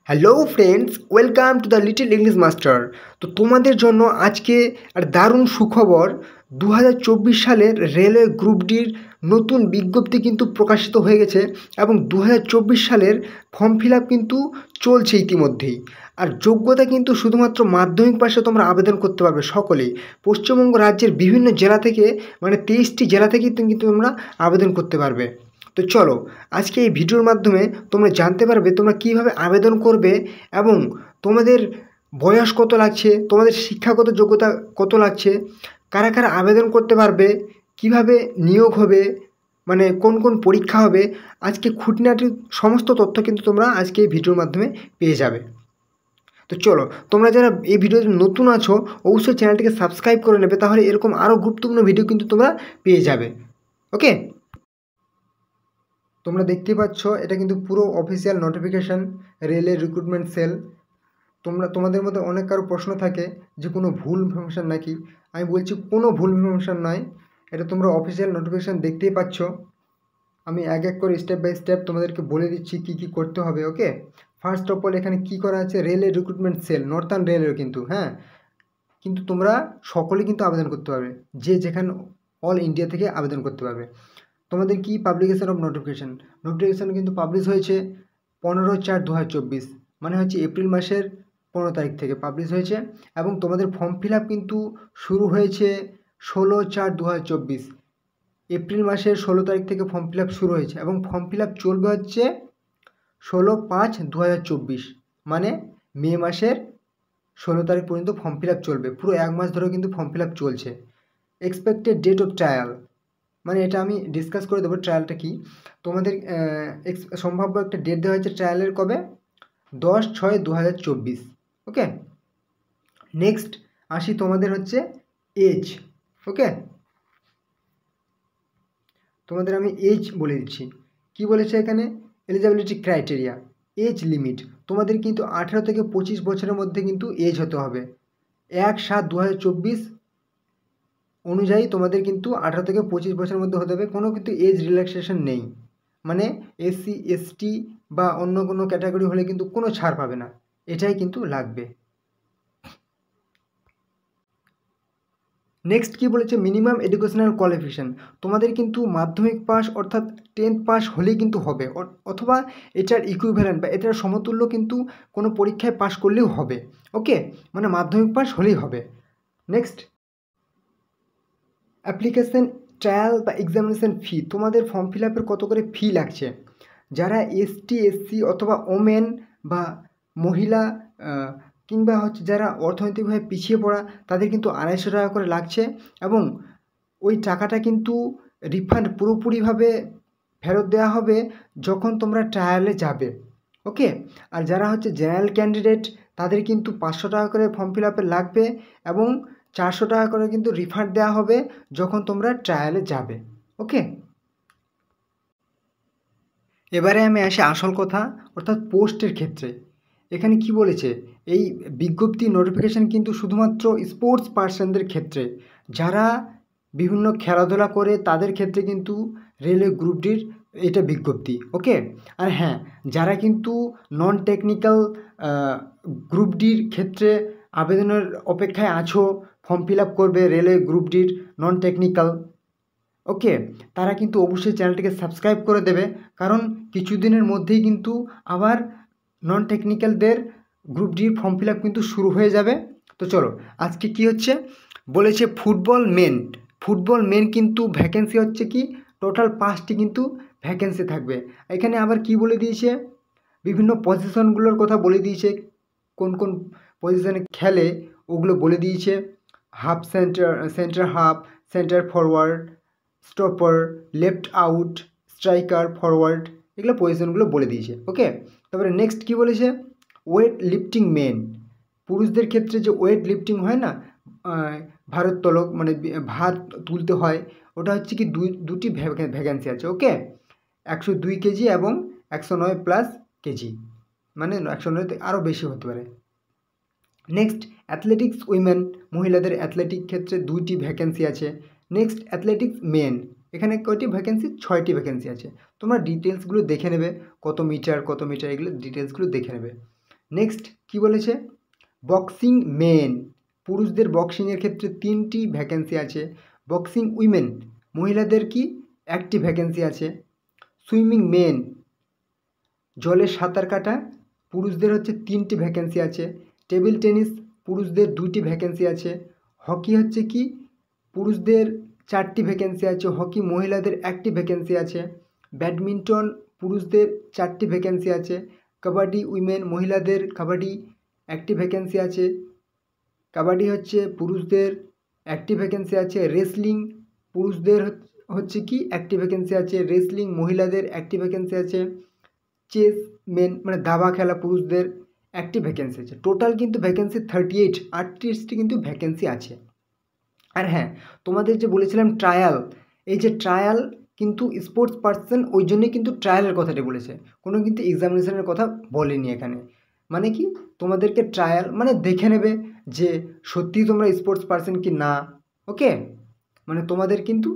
Hello friends, welcome to the little English master. তো তোমাদের জন্য আজকে আর দারুণ সুখবর। 2024 সালের রেলওয়ে গ্রুপ ডির নতুন বিজ্ঞপ্তি কিন্তু প্রকাশিত হয়ে গেছে এবং 2024 সালের ফর্ম ফিল আপ কিন্তু চলছে ইতিমধ্যেই। আর যোগ্যতা কিন্তু শুধুমাত্র মাধ্যমিক পাশে তোমরা আবেদন করতে পারবে সকলেই। পশ্চিমবঙ্গ রাজ্যের বিভিন্ন জেলা থেকে, মানে 23টি জেলা থেকেই কিন্তু তোমরা আবেদন করতে পারবে। তো চলো, আজকে এই ভিডিওর মাধ্যমে তোমরা জানতে পারবে তোমরা কিভাবে আবেদন করবে এবং তোমাদের বয়স কত লাগছে, তোমাদের শিক্ষাগত যোগ্যতা কত লাগছে, কারা কারা আবেদন করতে পারবে, কিভাবে নিয়োগ হবে, মানে কোন কোন পরীক্ষা হবে। আজকে খুঁটিনাটি সমস্ত তথ্য কিন্তু তোমরা আজকে এই ভিডিওর মাধ্যমে পেয়ে যাবে। তো চলো, তোমরা যারা এই ভিডিওতে নতুন আছো অবশ্যই চ্যানেলটিকে সাবস্ক্রাইব করে নেবে, তাহলে এরকম আরও গুরুত্বপূর্ণ ভিডিও কিন্তু তোমরা পেয়ে যাবে। ওকে, তোমরা দেখতেই পাচ্ছ এটা কিন্তু পুরো অফিসিয়াল নোটিফিকেশান, রেলের রিক্রুটমেন্ট সেল। তোমাদের মধ্যে অনেক কারো প্রশ্ন থাকে যে কোনো ভুল ইনফরমেশান নাকি। আমি বলছি কোনো ভুল ইনফরমেশান নয়, এটা তোমরা অফিসিয়াল নোটিফিকেশান দেখতেই পাচ্ছ। আমি এক এক করে স্টেপ বাই স্টেপ তোমাদেরকে বলে দিচ্ছি কী কী করতে হবে। ওকে, ফার্স্ট অফ অল এখানে কী করা আছে, রেলের রিক্রুটমেন্ট সেল, নর্থার্ন রেলের কিন্তু, হ্যাঁ, কিন্তু তোমরা সকলে কিন্তু আবেদন করতে পারবে, যে যেখানে অল ইন্ডিয়া থেকে আবেদন করতে পারবে। তোমাদের কি পাবলিকেশন অফ নোটিফিকেশান কিন্তু পাবলিশ হয়েছে 15/4/2024, মানে হচ্ছে এপ্রিল মাসের 15 তারিখ থেকে পাবলিশ হয়েছে। এবং তোমাদের ফর্ম ফিল আপ কিন্তু শুরু হয়েছে 16/4/2024, এপ্রিল মাসের 16 তারিখ থেকে ফর্ম ফিল আপ শুরু হয়েছে এবং ফর্ম ফিল আপ চলবে হচ্ছে 16/5/2024, মানে মে মাসের 16 তারিখ পর্যন্ত ফর্ম ফিল আপ চলবে। পুরো এক মাস ধরেও কিন্তু ফর্ম ফিল আপ চলছে। এক্সপেক্টেড ডেট অফ ট্রায়াল, মানে এটা আমি ডিসকাস করে দেবো ট্রায়ালটা কি। তোমাদের সম্ভাব্য একটা ডেট দেওয়া হয়েছে ট্রায়ালের, কবে, 10/6/2024। ওকে, নেক্সট আসি তোমাদের হচ্ছে এজ। ওকে, তোমাদের আমি এজ বলে দিচ্ছি। কি বলেছে এখানে, এলিজিবিলিটি ক্রাইটেরিয়া, এজ লিমিট, তোমাদের কিন্তু 18 থেকে 25 বছরের মধ্যে কিন্তু এজ হতে হবে। 1/7/2024 অনুযায়ী তোমাদের কিন্তু 18 থেকে 25 বছরের মধ্যে হতে হবে। কোনো কিন্তু এজ রিল্যাক্সেশন নেই, মানে এসসি এসটি বা অন্য কোনো ক্যাটাগরি হলে কিন্তু কোনো ছাড় পাবে না, এটাই কিন্তু লাগবে। নেক্সট কি বলেছে, মিনিমাম এডুকেশনাল কোয়ালিফিকেশান, তোমাদের কিন্তু মাধ্যমিক পাস অর্থাৎ 10th পাস হলেই কিন্তু হবে, অথবা এটার ইকুইভ্যালেন্ট বা এটার সমতুল্য কিন্তু কোনো পরীক্ষায় পাস করলেও হবে। ওকে, মানে মাধ্যমিক পাস হলেই হবে। নেক্সট, অ্যাপ্লিকেশন ট্রায়াল বা এক্সামিনেশন ফি, তোমাদের ফর্ম ফিল আপের কত করে ফি লাগছে। যারা এসটি এসসি অথবা ওমেন বা মহিলা কিংবা হচ্ছে যারা অর্থনৈতিকভাবে পিছিয়ে পড়া, তাদের কিন্তু 250 টাকা করে লাগছে এবং ওই টাকাটা কিন্তু রিফান্ড পুরোপুরিভাবে ফেরত দেওয়া হবে যখন তোমরা ট্রায়ালে যাবে। ওকে, আর যারা হচ্ছে জেনারেল ক্যান্ডিডেট তাদের কিন্তু 500 টাকা করে ফর্ম ফিল আপে লাগবে এবং 400 টাকা করে কিন্তু রিফান্ড দেওয়া হবে যখন তোমরা ট্রায়ালে যাবে। ওকে, এবারে আমি আসি আসল কথা, অর্থাৎ পোস্টের ক্ষেত্রে। এখানে কি বলেছে, এই বিজ্ঞপ্তি নোটিফিকেশান কিন্তু শুধুমাত্র স্পোর্টস পার্সনদের ক্ষেত্রে, যারা বিভিন্ন খেলাধুলা করে তাদের ক্ষেত্রে কিন্তু রেলওয়ে গ্রুপ ডির এটা বিজ্ঞপ্তি। ওকে, আর হ্যাঁ, যারা কিন্তু নন টেকনিক্যাল গ্রুপ ডির ক্ষেত্রে আবেদনের অপেক্ষায় আছো, ফর্ম ফিল আপ করবে রেলওয়ে গ্রুপ ডির নন টেকনিক্যাল, ওকে, তারা কিন্তু অবশ্যই চ্যানেলটিকে সাবস্ক্রাইব করে দেবে, কারণ কিছুদিনের মধ্যেই কিন্তু আবার নন টেকনিক্যালদের গ্রুপ ডির ফর্ম ফিল আপ কিন্তু শুরু হয়ে যাবে। তো চলো, আজকে কি হচ্ছে বলেছে, ফুটবল মেন কিন্তু ভ্যাকেন্সি হচ্ছে কি, টোটাল 5টি কিন্তু ভ্যাকেন্সি থাকবে। এখানে আবার কি বলে দিয়েছে, বিভিন্ন পজিশনগুলোর কথা বলে দিয়েছে, কোন কোন পজিশনে খেলে ওগুলো বলে দিয়েছে। Half centre half, centre forward, stopper, left out, striker, forward, এগুলো পজিশনগুলো বলে দিয়েছে। ওকে, তারপরে নেক্সট কি বলেছে, ওয়েট লিফটিং মেন, পুরুষদের ক্ষেত্রে যে ওয়েট লিফটিং হয় না, ভারোত্তোলক, মানে ভার তুলতে হয়, ওটা হচ্ছে কি দুটি ভ্যাকেন্সি আছে। ওকে, 102 কেজি এবং 109+ কেজি, মানে 109 আরও বেশি হতে পারে। নেক্সট, অ্যাথলেটিক্স উইমেন, মহিলাদের অ্যাথলেটিক ক্ষেত্রে 2টি ভ্যাকেন্সি আছে। নেক্সট, অ্যাথলেটিক্স মেন, এখানে কয়টি ভ্যাকেন্সি, 6টি ভ্যাকেন্সি আছে। তোমরা ডিটেলসগুলো দেখে নেবে, কত মিটার এগুলো ডিটেলসগুলো দেখে নেবে। নেক্সট কি বলেছে, বক্সিং মেন, পুরুষদের বক্সিংয়ের ক্ষেত্রে 3টি ভ্যাকেন্সি আছে। বক্সিং উইমেন, মহিলাদের কি 1টি ভ্যাকেন্সি আছে। সুইমিং মেন, জলে সাঁতার কাটা, পুরুষদের হচ্ছে 3টি ভ্যাকেন্সি আছে। টেবিল টেনিস, পুরুষদের 2টি ভ্যাকেন্সি আছে। হকি হচ্ছে কি, পুরুষদের 4টি ভ্যাকেন্সি আছে। হকি মহিলাদের 1টি ভ্যাকেন্সি আছে। ব্যাডমিন্টন, পুরুষদের 4টি ভ্যাকেন্সি আছে। কাবাডি উইমেন, মহিলাদের কাবাডি 1টি ভ্যাকেন্সি আছে। কাবাডি হচ্ছে পুরুষদের 1টি ভ্যাকেন্সি আছে। রেসলিং, পুরুষদের হচ্ছে কি 1টি ভ্যাকেন্সি আছে। রেসলিং মহিলাদের 1টি ভ্যাকেন্সি আছে। চেস মেন মানে দাবা খেলা, পুরুষদের 1টি ভ্যাকেন্সি আছে। টোটাল কিন্তু ভ্যাকেন্সি 38টি কিন্তু ভ্যাকেন্সি আছে। আর হ্যাঁ, তোমাদের যে বলেছিলাম ট্রায়াল, এই যে ট্রায়াল কিন্তু স্পোর্টস পার্সন ওই জন্যই কিন্তু ট্রায়ালের কথাটি বলেছে, কোনো কিন্তু এক্সামিনেশনের কথা বলেনি এখানে। মানে কি, তোমাদেরকে ট্রায়াল মানে দেখে নেবে যে সত্যিই তোমরা স্পোর্টস পার্সন কি না। ওকে, মানে তোমাদের কিন্তু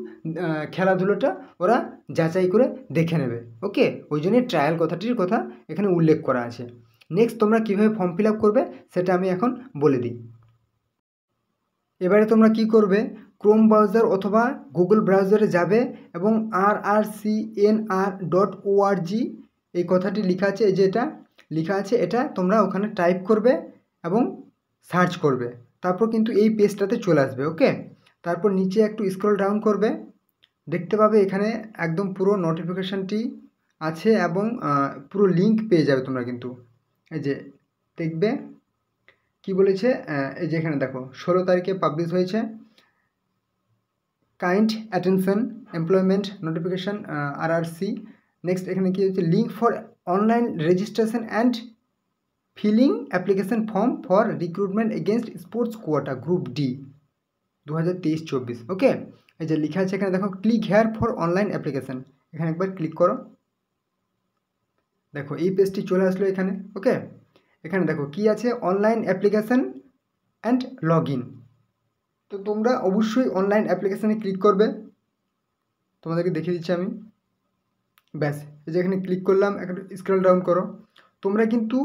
খেলাধুলোটা ওরা যাচাই করে দেখে নেবে। ওকে, ওই জন্যই ট্রায়াল কথাটির কথা এখানে উল্লেখ করা আছে। নেক্সট তোমরা কীভাবে ফর্ম ফিল আপ করবে সেটা আমি এখন বলে দিই। এবারে তোমরা কি করবে, ক্রোম ব্রাউজার অথবা গুগল ব্রাউজারে যাবে এবং rrcnr.org এই কথাটি লেখা আছে, এই যে এটা লেখা আছে, এটা তোমরা ওখানে টাইপ করবে এবং সার্চ করবে। তারপর কিন্তু এই পেজটাতে চলে আসবে। ওকে, তারপর নিচে একটু স্ক্রল ডাউন করবে, দেখতে পাবে এখানে একদম পুরো নোটিফিকেশানটি আছে এবং পুরো লিঙ্ক পেয়ে যাবে তোমরা কিন্তু। এই যে দেখবে কি বলেছে, এই যে এখানে দেখো 16 তারিখে পাবলিশ হয়েছে। Kind attention employment notification RRC। Next এখানে কি হচ্ছে, link for online registration and filling application form for recruitment against sports quota group D 2023-24। Okay, এই যে লেখা আছে এখানে দেখো, click here for online application, এখানে একবার ক্লিক করো। দেখো এই পেজটি চলে আসলো এখানে। ওকে, এখানে দেখো কি আছে, online application and log in. তো তোমরা অবশ্যই অনলাইন অ্যাপ্লিকেশানে ক্লিক করবে, তোমাদেরকে দেখিয়ে দিচ্ছি আমি। ব্যাস, এই যে এখানে ক্লিক করলাম, একটু স্ক্রল ডাউন করো। তোমরা কিন্তু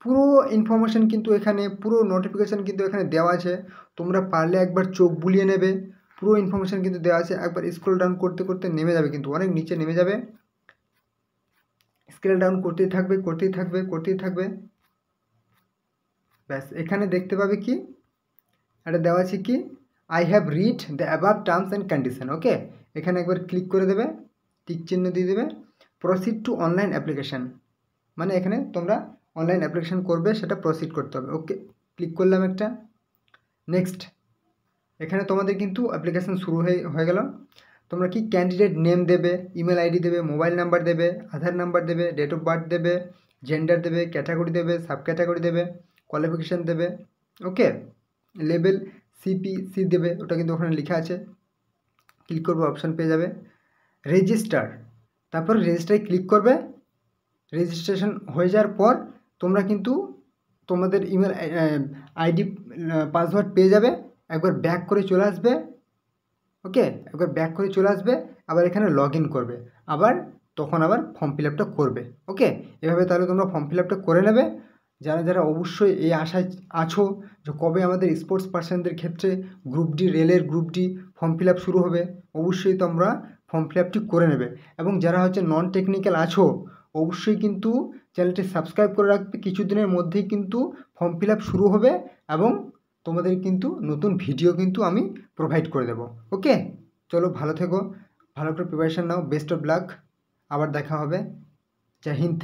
পুরো ইনফরমেশান কিন্তু এখানে, পুরো নোটিফিকেশান কিন্তু এখানে দেওয়া আছে। তোমরা পারলে একবার চোখ বুলিয়ে নেবে, পুরো ইনফরমেশান কিন্তু দেওয়া আছে। একবার স্ক্রল ডাউন করতে করতে নেমে যাবে, কিন্তু অনেক নিচে নেমে যাবে। স্ক্রল ডাউন করতেই থাকবে করতেই থাকবে করতেই থাকবে। ব্যাস, এখানে দেখতে পাবে কি এটা দেওয়া আছে কি, I have read the above terms and condition. Okay, এখানে একবার ক্লিক করে দেবে, টিক চিহ্ন দিয়ে দেবে, প্রসিড টু অনলাইন অ্যাপ্লিকেশান, মানে এখানে তোমরা অনলাইন অ্যাপ্লিকেশান করবে, সেটা প্রসিড করতে হবে। ওকে, ক্লিক করলাম একটা। নেক্সট এখানে তোমাদের কিন্তু অ্যাপ্লিকেশান শুরু হয়ে গেল। তোমরা কি ক্যান্ডিডেট নেম দেবে, ইমেল আইডি দেবে, মোবাইল নাম্বার দেবে, আধার নাম্বার দেবে, ডেট অফ বার্থ দেবে, জেন্ডার দেবে, ক্যাটাগরি দেবে, সাব ক্যাটাগরি দেবে, কোয়ালিফিকেশান দেবে। ওকে, লেভেল CPC দেবে, ওটা কিন্তু ওখানে লেখা আছে। ক্লিক করবে, অপশান পেয়ে যাবে রেজিস্টার, তারপর রেজিস্টারে ক্লিক করবে। রেজিস্ট্রেশন হয়ে যাওয়ার পর তোমরা কিন্তু তোমাদের ইমেল আইডি পাসওয়ার্ড পেয়ে যাবে। একবার ব্যাক করে চলে আসবে। ওকে, একবার ব্যাক করে চলে আসবে, আবার এখানে লগ ইন করবে, আবার তখন আবার ফর্ম ফিল আপটা করবে। ওকে, এভাবে তাহলে তোমরা ফর্ম ফিল আপটা করে নেবে। যারা যারা অবশ্যই এই আশায় আছো যে কবে আমাদের স্পোর্টস পার্সনদের ক্ষেত্রে গ্রুপ ডি, রেলের group D form fill up শুরু হবে, অবশ্যই তোমরা ফর্ম ফিল আপটি করে নেবে। এবং যারা হচ্ছে নন টেকনিক্যাল আছো, অবশ্যই কিন্তু চ্যানেলটি সাবস্ক্রাইব করে রাখবে। কিছুদিনের মধ্যেই কিন্তু ফর্ম ফিল আপ শুরু হবে এবং তোমাদের কিন্তু নতুন ভিডিও কিন্তু আমি প্রোভাইড করে দেবো। ওকে, চলো ভালো থেকো, ভালো করে preparation now, best of luck, আবার দেখা হবে। জয় হিন্দ।